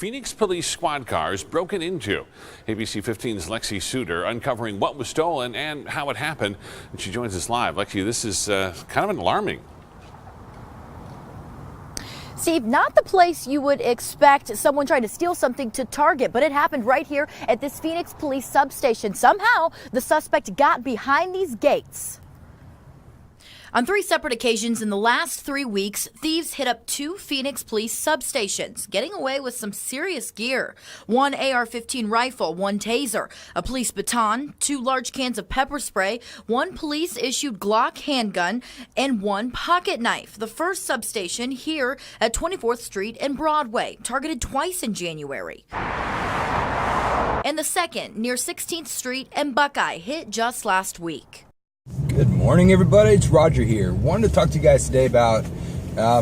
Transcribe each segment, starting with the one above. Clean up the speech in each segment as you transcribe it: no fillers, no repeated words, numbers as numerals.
Phoenix police squad cars broken into. ABC 15's Lexi Suter uncovering what was stolen and how it happened. And she joins us live. Lexi, this is kind of alarming. Steve, not the place you would expect someone trying to steal something to target, but it happened right here at this Phoenix police substation. Somehow, the suspect got behind these gates. On 3 separate occasions in the last 3 weeks, thieves hit up 2 Phoenix police substations, getting away with some serious gear. 1 AR-15 rifle, 1 taser, a police baton, 2 large cans of pepper spray, 1 police-issued Glock handgun, and 1 pocket knife. The first substation here at 24th Street and Broadway, targeted twice in January. And the second near 16th Street and Buckeye, hit just last week. Good morning, everybody. It's Roger here. Wanted to talk to you guys today about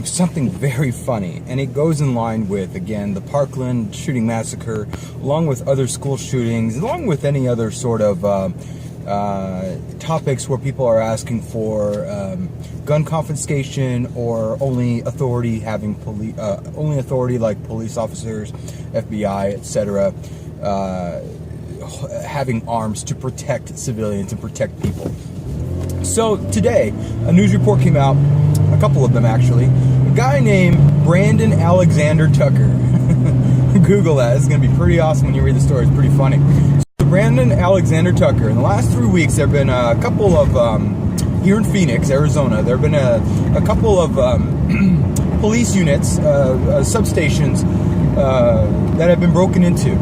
something very funny, and it goes in line with, again, the Parkland shooting massacre, along with other school shootings, along with any other sort of topics where people are asking for gun confiscation or only authority like police officers, FBI, etc., having arms to protect civilians and protect people. So today, a news report came out, a couple of them actually. A guy named Branden Alexander Tucker. Google that. It's going to be pretty awesome when you read the story. It's pretty funny. So Branden Alexander Tucker, in the last 3 weeks, there have been a couple of, here in Phoenix, Arizona, there have been a couple of police units, substations that have been broken into.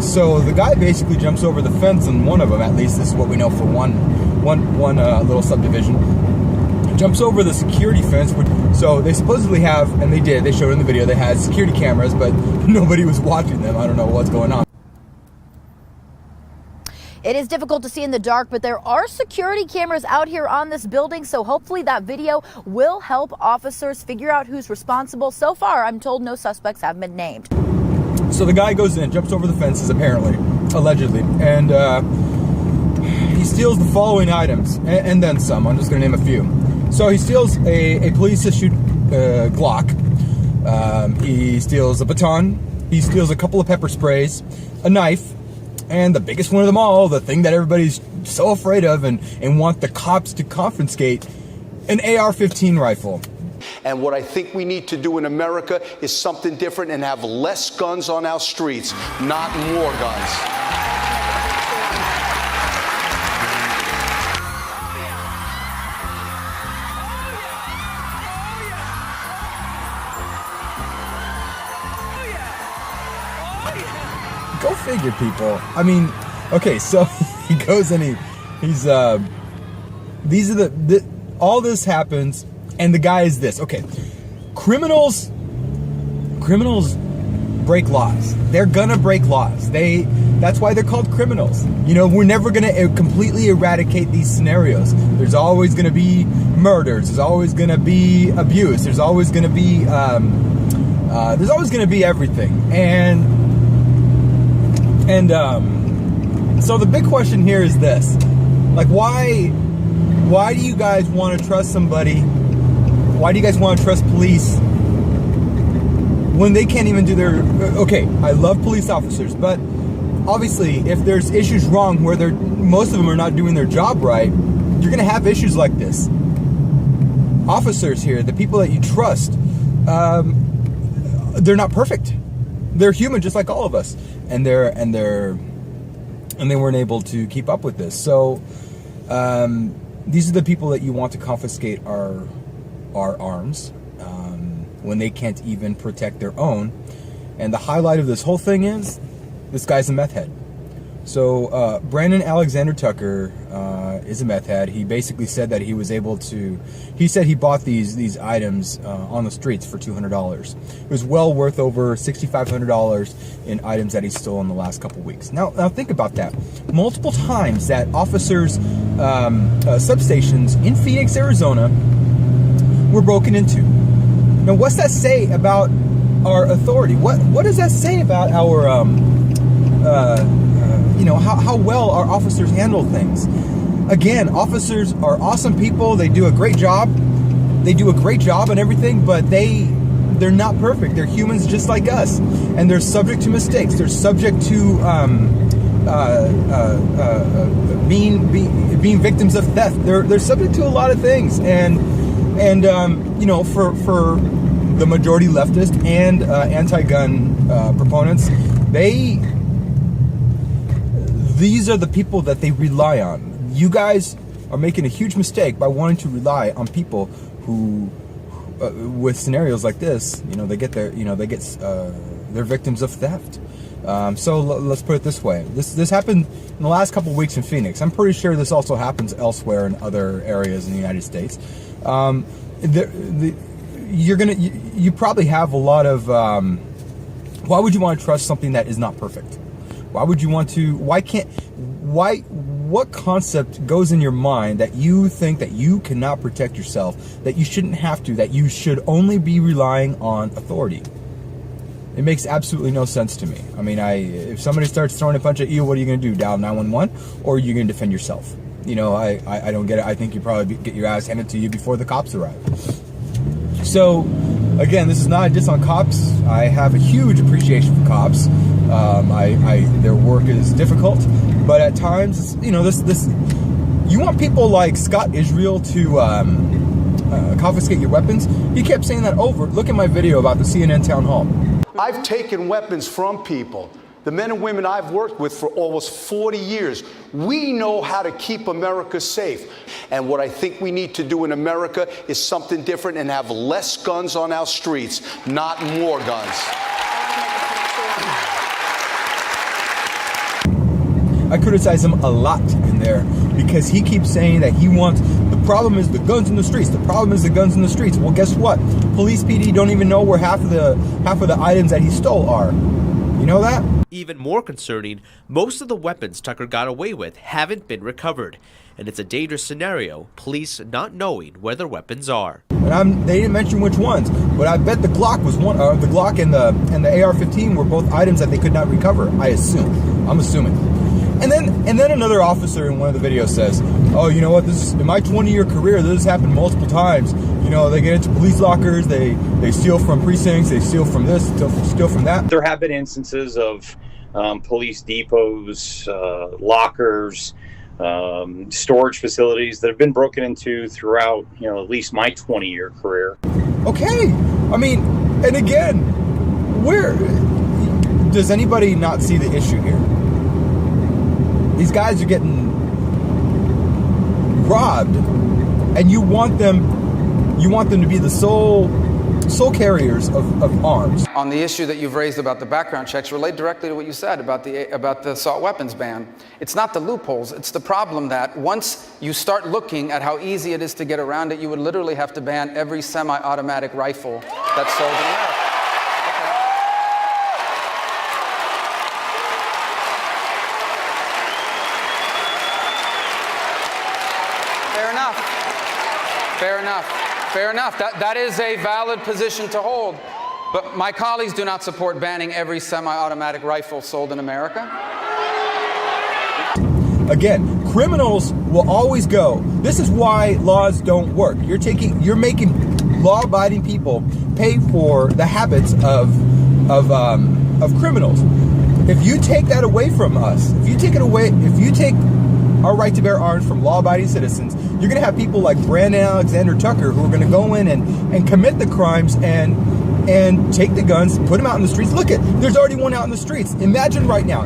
So the guy basically jumps over the fence on one of them, at least this is what we know for one little subdivision. Jumps over the security fence, so they supposedly have, and they showed in the video, they had security cameras, but nobody was watching them. I don't know what's going on. It is difficult to see in the dark, but there are security cameras out here on this building, so hopefully that video will help officers figure out who's responsible. So far, I'm told no suspects have been named. So the guy goes in, jumps over the fences, apparently, allegedly, and he steals the following items, and then some. I'm just going to name a few. So he steals a police-issued Glock. He steals a baton. He steals a couple of pepper sprays, a knife, and the biggest one of them all, the thing that everybody's so afraid of and want the cops to confiscate, an AR-15 rifle. And what I think we need to do in America is something different and have less guns on our streets, not more guns. Go figure, people. I mean, okay, so he goes and he's these are all this happens, and the guy is this. Okay, criminals break laws. They're gonna break laws. That's why they're called criminals. You know, we're never gonna completely eradicate these scenarios. There's always gonna be murders. There's always gonna be abuse. There's always gonna be everything. And so the big question here is this: like, why do you guys want to trust somebody? Why do you guys want to trust police when they can't even do their? Okay, I love police officers, but obviously, if there's issues wrong where most of them are not doing their job right, you're gonna have issues like this. Officers here, the people that you trust, they're not perfect. They're human, just like all of us, and they weren't able to keep up with this. So these are the people that you want to confiscate our arms when they can't even protect their own. And the highlight of this whole thing is this guy's a meth head. So Branden Alexander Tucker is a meth head. He basically said that he was able to. He said he bought these items on the streets for $200. It was well worth over $6,500 in items that he stole in the last couple weeks. Now think about that. Multiple times that officers' substations in Phoenix, Arizona, were broken into. Now, what's that say about our authority? What does that say about our how well our officers handle things? Again, officers are awesome people. They do a great job. They do a great job and everything, but they they're not perfect. They're humans just like us, and they're subject to mistakes. They're subject to being victims of theft. They're subject to a lot of things, and you know, for the majority leftist and anti-gun proponents, these are the people that they rely on. You guys are making a huge mistake by wanting to rely on people who, with scenarios like this, you know, they're victims of theft. So let's put it this way: this happened in the last couple of weeks in Phoenix. I'm pretty sure this also happens elsewhere in other areas in the United States. You probably have a lot of. Why would you want to trust something that is not perfect? Why would you want to? What concept goes in your mind that you think that you cannot protect yourself, that you shouldn't have to, that you should only be relying on authority? It makes absolutely no sense to me. I mean, if somebody starts throwing a punch at you, what are you going to do? Dial 911, or are you going to defend yourself? You know, I don't get it. I think you probably get your ass handed to you before the cops arrive. So, again, this is not a diss on cops. I have a huge appreciation for cops. Their work is difficult, but at times, you know, you want people like Scott Israel to confiscate your weapons. He kept saying that over. Look at my video about the CNN town hall. I've taken weapons from people. The men and women I've worked with for almost 40 years. We know how to keep America safe. And what I think we need to do in America is something different and have less guns on our streets, not more guns. I criticize him a lot in there because he keeps saying that he wants, the problem is the guns in the streets. The problem is the guns in the streets. Well, guess what? Police PD don't even know where half of the items that he stole are. You know that? Even more concerning, most of the weapons Tucker got away with haven't been recovered, and it's a dangerous scenario, police not knowing where their weapons are. And they didn't mention which ones, but I bet the Glock was one. The Glock and the AR-15 were both items that they could not recover. I'm assuming. And then another officer in one of the videos says, "Oh, you know what? This is in my 20-year career. This has happened multiple times. You know, they get into police lockers, they steal from precincts, they steal from this, steal from that." There have been instances of police depots, lockers, storage facilities that have been broken into throughout, you know, at least my 20-year career. Okay, I mean, and again, where does anybody not see the issue here? These guys are getting robbed, and you want them to be the sole carriers of arms. On the issue that you've raised about the background checks, relate directly to what you said about the assault weapons ban. It's not the loopholes, it's the problem that once you start looking at how easy it is to get around it, you would literally have to ban every semi-automatic rifle that's sold in America. Fair enough. That is a valid position to hold. But my colleagues do not support banning every semi-automatic rifle sold in America. Again, criminals will always go. This is why laws don't work. You're making law-abiding people pay for the habits of criminals. If you take that away from us, if you take our right to bear arms from law-abiding citizens, you're going to have people like Branden Alexander Tucker who are going to go in and commit the crimes and take the guns, put them out in the streets. Look there's already one out in the streets. Imagine right now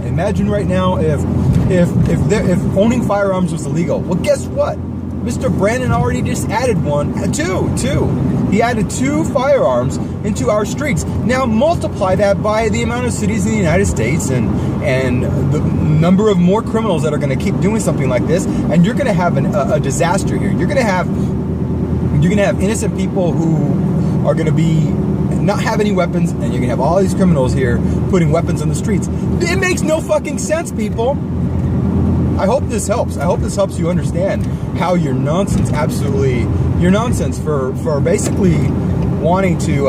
if owning firearms was illegal. Well, guess what? Mr. Branden already just added two. He added 2 firearms into our streets. Now multiply that by the amount of cities in the United States and the number of more criminals that are going to keep doing something like this, and you're going to have a disaster here. You're going to have innocent people who are going to be not have any weapons, and you're going to have all these criminals here putting weapons on the streets. It makes no fucking sense, people. I hope this helps. I hope this helps you understand how your nonsense for basically wanting to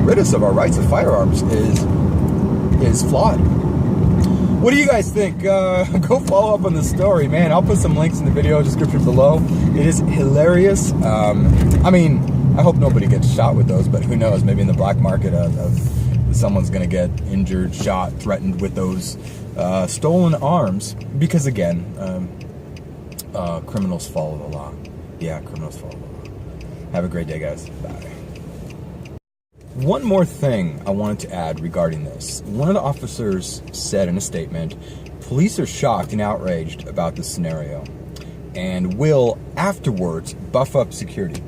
rid us of our rights of firearms is flawed. What do you guys think? Go follow up on this story, man. I'll put some links in the video description below. It is hilarious. I mean, I hope nobody gets shot with those, but who knows? Maybe in the black market, someone's going to get injured, shot, threatened with those stolen arms. Because again, criminals follow the law. Yeah, criminals follow the law. Have a great day, guys. Bye. One more thing I wanted to add regarding this. One of the officers said in a statement, police are shocked and outraged about this scenario and will afterwards buff up security.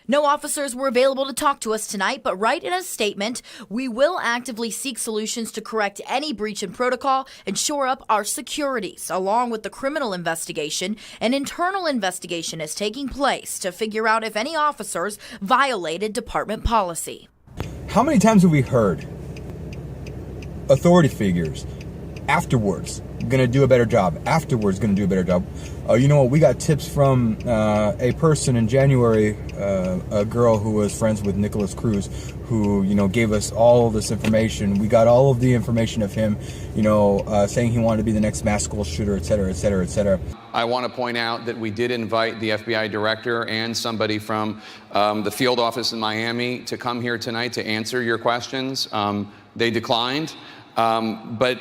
No officers were available to talk to us tonight, but write in a statement, we will actively seek solutions to correct any breach in protocol and shore up our securities. Along with the criminal investigation, an internal investigation is taking place to figure out if any officers violated department policy. How many times have we heard authority figures afterwards gonna do a better job, afterwards gonna do a better job? You know what, we got tips from a person in January, a girl who was friends with Nicholas Cruz, who, you know, gave us all of this information. We got all of the information of him, you know, saying he wanted to be the next mass school shooter, et cetera, et cetera, et cetera. I want to point out that we did invite the FBI director and somebody from the field office in Miami to come here tonight to answer your questions. They declined, but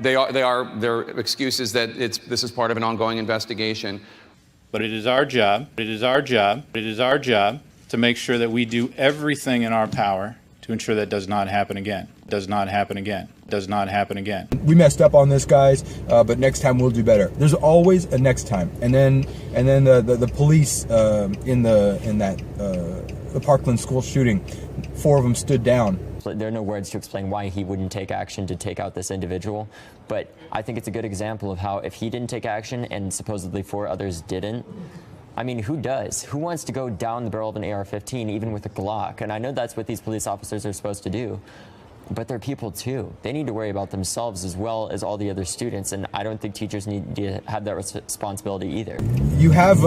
their excuse is that this is part of an ongoing investigation. But it is our job to make sure that we do everything in our power to ensure that does not happen again. Does not happen again. Does not happen again. We messed up on this, guys, but next time we'll do better. There's always a next time. And then the police in the Parkland school shooting, 4 of them stood down. There are no words to explain why he wouldn't take action to take out this individual, but I think it's a good example of how if he didn't take action and supposedly 4 others didn't, I mean, who does? Who wants to go down the barrel of an AR-15 even with a Glock? And I know that's what these police officers are supposed to do, but they're people too. They need to worry about themselves as well as all the other students, and I don't think teachers need to have that responsibility either. You have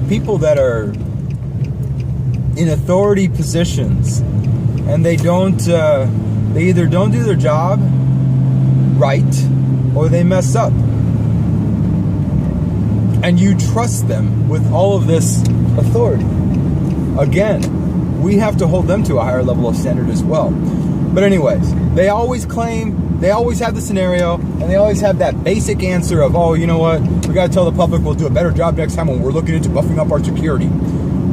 people that are in authority positions, and they either don't do their job right or they mess up. And you trust them with all of this authority. Again, we have to hold them to a higher level of standard as well. But anyways, they always claim, they always have the scenario, and they always have that basic answer of, oh, you know what, we gotta tell the public we'll do a better job next time when we're looking into buffing up our security.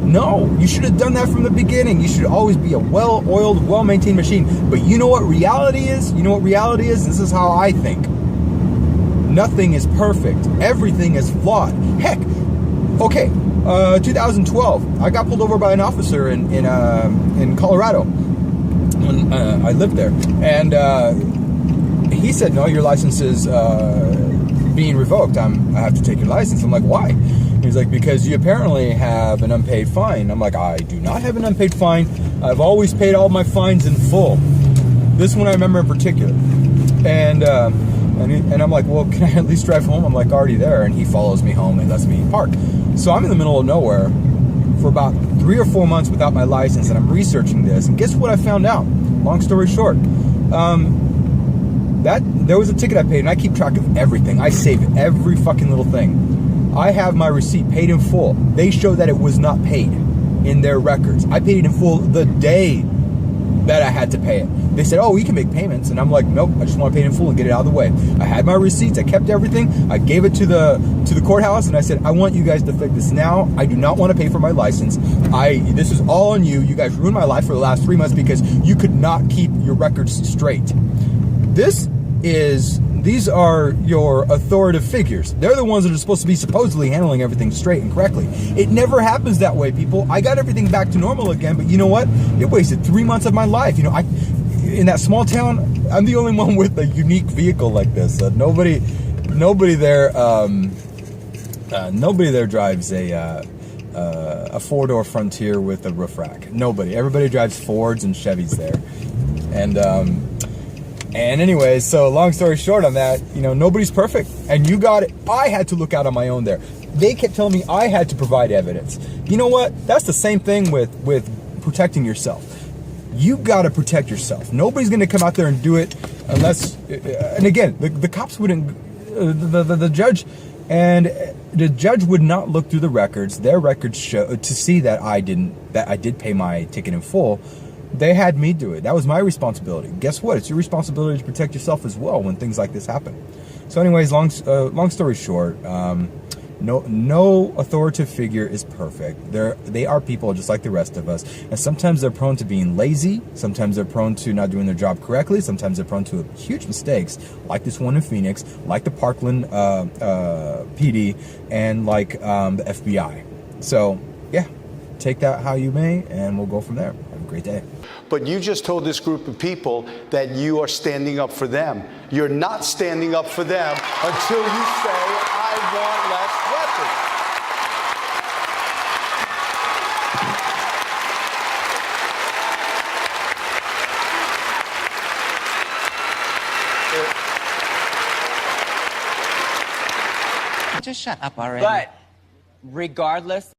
No, you should have done that from the beginning. You should always be a well-oiled, well-maintained machine. But you know what reality is? You know what reality is? This is how I think. Nothing is perfect. Everything is flawed. Heck, okay, 2012, I got pulled over by an officer in Colorado when I lived there. And he said, no, your license is being revoked. I have to take your license. I'm like, why? He's like, because you apparently have an unpaid fine. I'm like, I do not have an unpaid fine. I've always paid all my fines in full. This one I remember in particular. And I'm like, well, can I at least drive home? I'm like, already there. And he follows me home and lets me park. So I'm in the middle of nowhere for about 3 or 4 months without my license, and I'm researching this. And guess what I found out? Long story short, that there was a ticket I paid, and I keep track of everything. I save every fucking little thing. I have my receipt paid in full. They show that it was not paid in their records. I paid it in full the day that I had to pay it. They said, oh, you can make payments. And I'm like, nope, I just want to pay it in full and get it out of the way. I had my receipts. I kept everything. I gave it to the courthouse, and I said, I want you guys to fix this now. I do not want to pay for my license. This is all on you. You guys ruined my life for the last 3 months because you could not keep your records straight. These are your authoritative figures. They're the ones that are supposed to be supposedly handling everything straight and correctly. It never happens that way, people. I got everything back to normal again, but you know what? It wasted 3 months of my life. You know, in that small town, I'm the only one with a unique vehicle like this. Nobody there drives a 4-door Frontier with a roof rack. Nobody. Everybody drives Fords and Chevys there. And anyways, so long story short on that, you know, nobody's perfect. And you got it. I had to look out on my own there. They kept telling me I had to provide evidence. You know what? That's the same thing with protecting yourself. You got to protect yourself. Nobody's going to come out there and do it unless, and again, the cops wouldn't, the judge And the judge would not look through the records. Their records show to see that I did pay my ticket in full. They had me do it. That was my responsibility. Guess what? It's your responsibility to protect yourself as well when things like this happen. So anyways, long story short, no authoritative figure is perfect. They are people just like the rest of us. And sometimes they're prone to being lazy. Sometimes they're prone to not doing their job correctly. Sometimes they're prone to huge mistakes, like this one in Phoenix, like the Parkland PD, and like the FBI. So, yeah, take that how you may, and we'll go from there. Have a great day. But you just told this group of people that you are standing up for them. You're not standing up for them until you say, I want less weapons. Just shut up already. But regardless